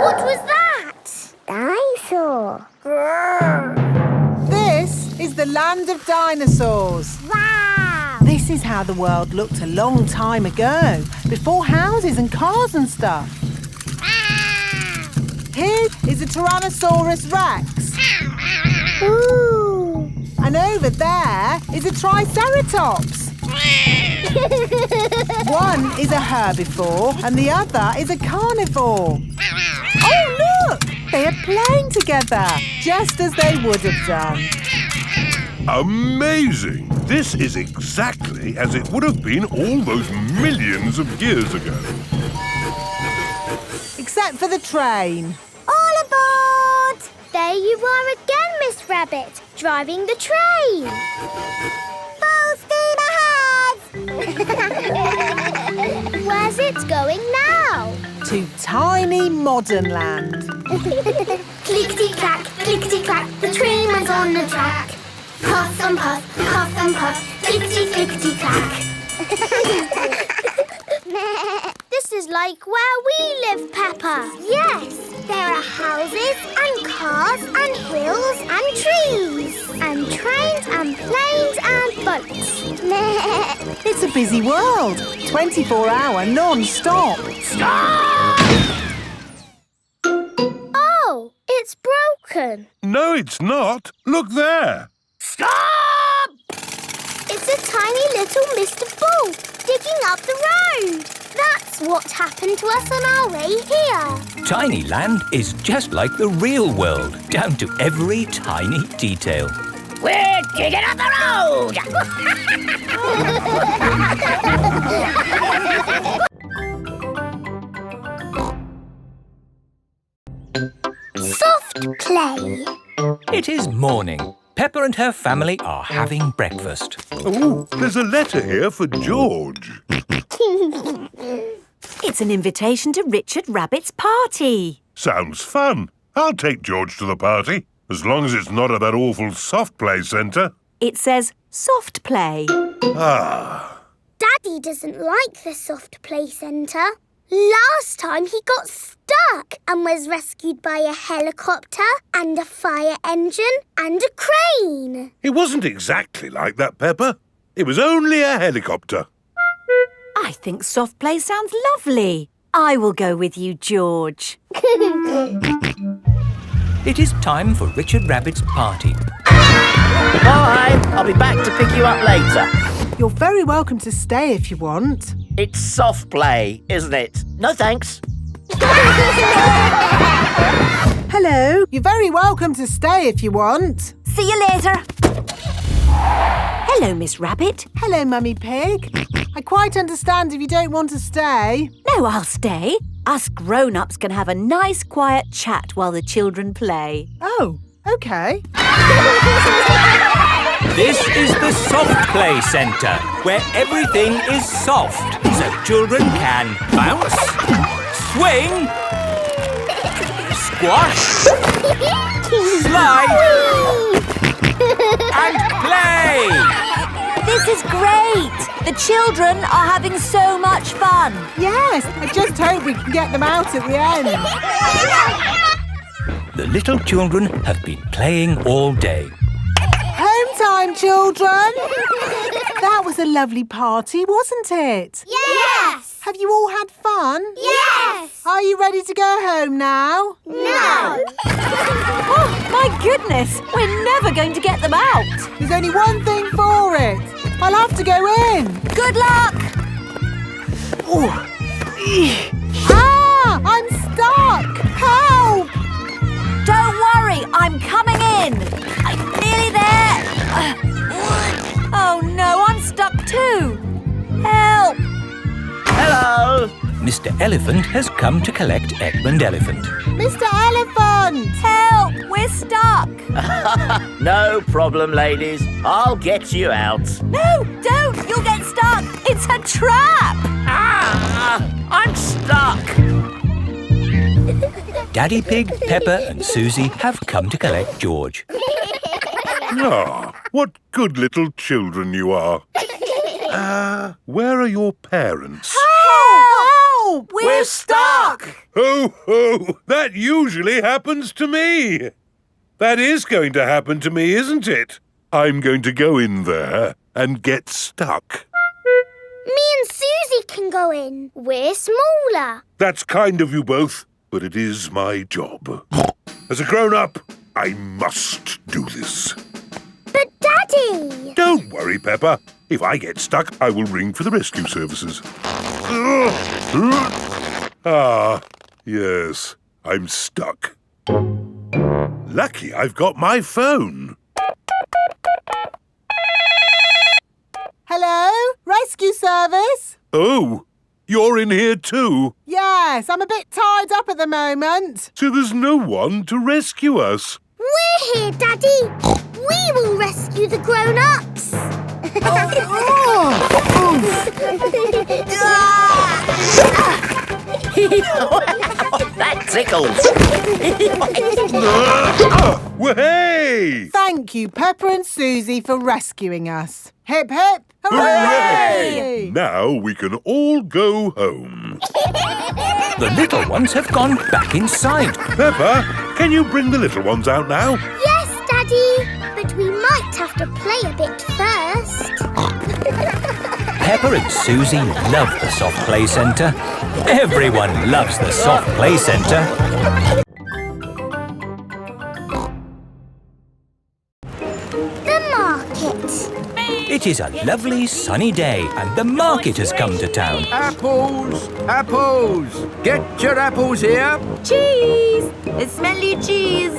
What was that? Dinosaur. This is the land of dinosaurs. Wow! This is how the world looked a long time ago, before houses and cars and stuff. Here is a Tyrannosaurus Rex. Ooh! And over there is a Triceratops. One is a herbivore and the other is a carnivore. Oh, look! They are playing together, just as they would have done. Amazing! This is exactly as it would have been all those millions of years ago. Except for the train. All aboard! There you are again, Miss Rabbit, driving the train. Full steam ahead! Where's it going now? To tiny modern land. Clickety-clack, clickety-clack, the train was on the track. Puff and puff, clickety-clickety-clack. This is like where we live, Peppa. Yes, there are houses and cars and hills and trees and trains and planes and boats. It's a busy world. 24-hour non-stop. Stop! Oh, it's broken. No, it's not. Look there. Stop! It's a tiny little Mr. Bull digging up the road. That's what happened to us on our way here. Tinyland is just like the real world, down to every tiny detail. We're digging up the road! Soft play. It is morning. Peppa and her family are having breakfast. Oh, there's a letter here for George. It's an invitation to Richard Rabbit's party. Sounds fun. I'll take George to the party, as long as it's not at that awful soft play centre. It says soft play. Ah. Daddy doesn't like the soft play centre. Last time he got stuck and was rescued by a helicopter and a fire engine and a crane. It wasn't exactly like that, Peppa. It was only a helicopter. I think soft play sounds lovely. I will go with you, George. It is time for Richard Rabbit's party. Bye! I'll be back to pick you up later. You're very welcome to stay if you want. It's soft play, isn't it? No thanks. Hello. You're very welcome to stay if you want. See you later. Hello, Miss Rabbit. Hello, Mummy Pig. I quite understand if you don't want to stay. No, I'll stay. Us grown-ups can have a nice, quiet chat while the children play. Oh, OK. This is the soft play centre, where everything is soft, so children can bounce, swing, squash, slide, and play. This is great. The children are having so much fun. Yes, I just hope we can get them out at the end. The little children have been playing all day. Home time, children. That was a lovely party, wasn't it? Yes! Have you all had fun? Yes! Are you ready to go home now? No! Oh, my goodness. We're never going to get them out. There's only one thing for it. I'll have to go in. Good luck. Ah! I'm stuck! Help! Don't worry, I'm coming in. I'm nearly there. Oh no, I'm stuck too. Help! Hello! Mr. Elephant has come to collect Edmund Elephant. Mr. Elephant! Help! We're stuck. No problem, ladies. I'll get you out. No, don't! You'll get stuck. It's a trap. Ah! I'm stuck. Daddy Pig, Peppa and Susie have come to collect George. Ah, what good little children you are. Where are your parents? Help! We're stuck! Ho, ho! That usually happens to me. That is going to happen to me, isn't it? I'm going to go in there and get stuck. Me and Susie can go in. We're smaller. That's kind of you both, but it is my job. As a grown-up, I must do this. But Daddy! Don't worry, Peppa. If I get stuck, I will ring for the rescue services. Ah, yes, I'm stuck. Lucky I've got my phone. Hello? Rescue service? Oh, you're in here too? Yes, I'm a bit tied up at the moment. So there's no one to rescue us. We're here, Daddy. We will rescue the grown-ups. That tickles. Well, hey! Thank you, Peppa and Susie, for rescuing us. Hip, hip, Hooray! Now we can all go home. The little ones have gone back inside. Peppa, can you bring the little ones out now? Yes, Daddy. But we might have to play a bit first. Peppa and Susie love the soft play centre. Everyone loves the soft play centre. The market. It is a lovely sunny day and the market has come to town. Apples! Apples! Get your apples here. Cheese! Smelly cheese.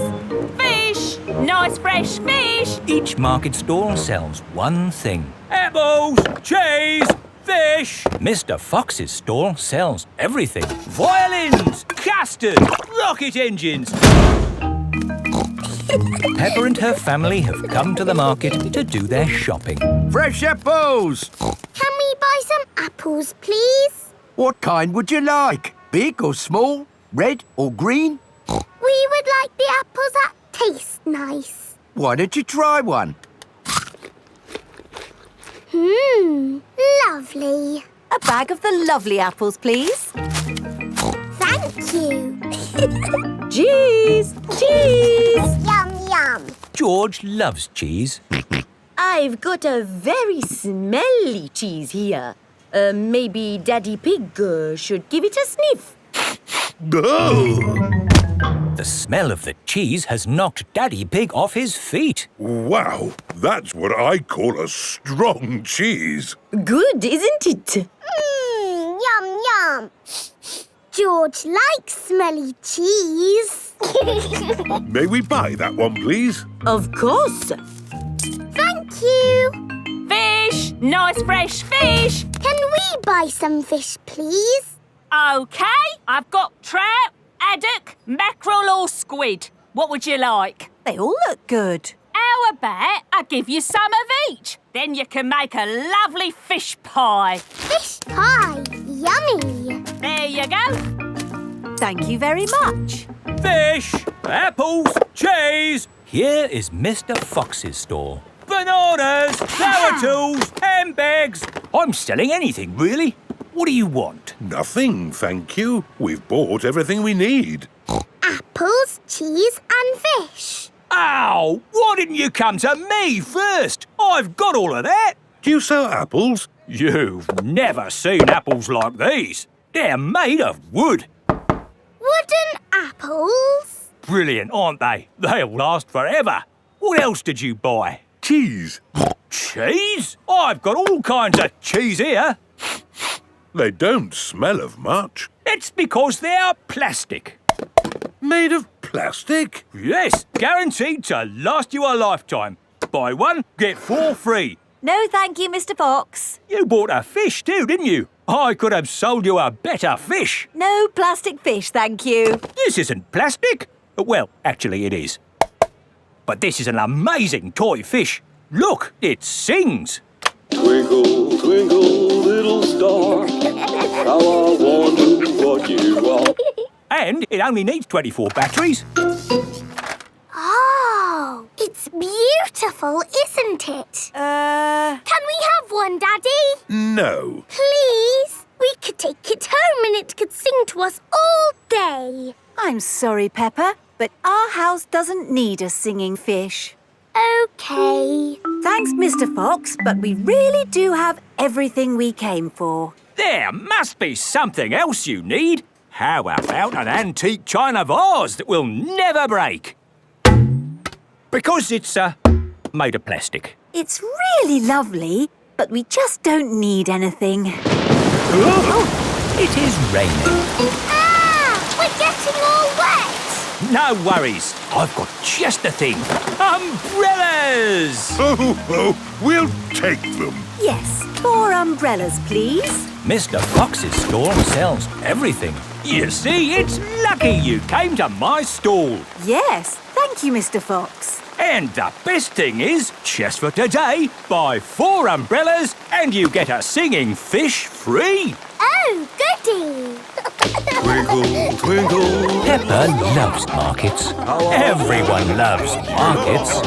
Fish! nice fresh fish. Each market stall sells one thing. Apples, cheese, fish. Mr. Fox's stall sells everything. Violins, custard, rocket engines. Peppa and her family have come to the market to do their shopping. Fresh apples! Can we buy some apples, please? What kind would you like? Big or small? Red or green? We would like the apples that taste nice. Why don't you try one? Lovely. A bag of the lovely apples, please. Thank you. Cheese! Cheese! Yum, yum. George loves cheese. I've got a very smelly cheese here. Maybe Daddy Pig should give it a sniff. The smell of the cheese has knocked Daddy Pig off his feet. Wow, that's what I call a strong cheese. Good, isn't it? Yum, yum. George likes smelly cheese. May we buy that one, please? Of course. Thank you. Fish, nice fresh fish. Can we buy some fish, please? OK, I've got trout, haddock, mackerel or squid. What would you like? They all look good. How about I give you some of each? Then you can make a lovely fish pie. Fish pie. Yummy. There you go. Thank you very much. Fish, apples, cheese. Here is Mr. Fox's store. Bananas, flower tools, handbags. I'm selling anything, really. What do you want? Nothing, thank you. We've bought everything we need. Apples, cheese and fish. Ow! Why didn't you come to me first? I've got all of that. Do you sell apples? You've never seen apples like these. They're made of wood. Wooden apples. Brilliant, aren't they? They'll last forever. What else did you buy? Cheese. Cheese? I've got all kinds of cheese here. They don't smell of much. It's because they're plastic. Made of plastic? Yes, guaranteed to last you a lifetime. Buy one, get 4 free. No, thank you, Mr. Fox. You bought a fish too, didn't you? I could have sold you a better fish. No plastic fish, thank you. This isn't plastic. Well, actually it is. But this is an amazing toy fish. Look, it sings. Twinkle, twinkle, little star, how I wonder what you are. And it only needs 24 batteries. Oh, it's beautiful, isn't it? Can we have one, Daddy? No. Please? We could take it home and it could sing to us all day. I'm sorry, Peppa, but our house doesn't need a singing fish. OK. Thanks, Mr. Fox, but we really do have everything we came for. There must be something else you need. How about an antique china vase that will never break? Because it's made of plastic. It's really lovely, but we just don't need anything. It is raining. Ah! We're getting all wet! No worries. I've got just the thing. Umbrellas! Oh, we'll take them. Yes, 4 umbrellas, please. Mr. Fox's stall sells everything. You see, it's lucky you came to my stall. Yes, thank you, Mr. Fox. And the best thing is, just for today, buy 4 umbrellas and you get a singing fish free. Oh, goody! Twinkle, twinkle. Peppa loves markets. Everyone loves markets.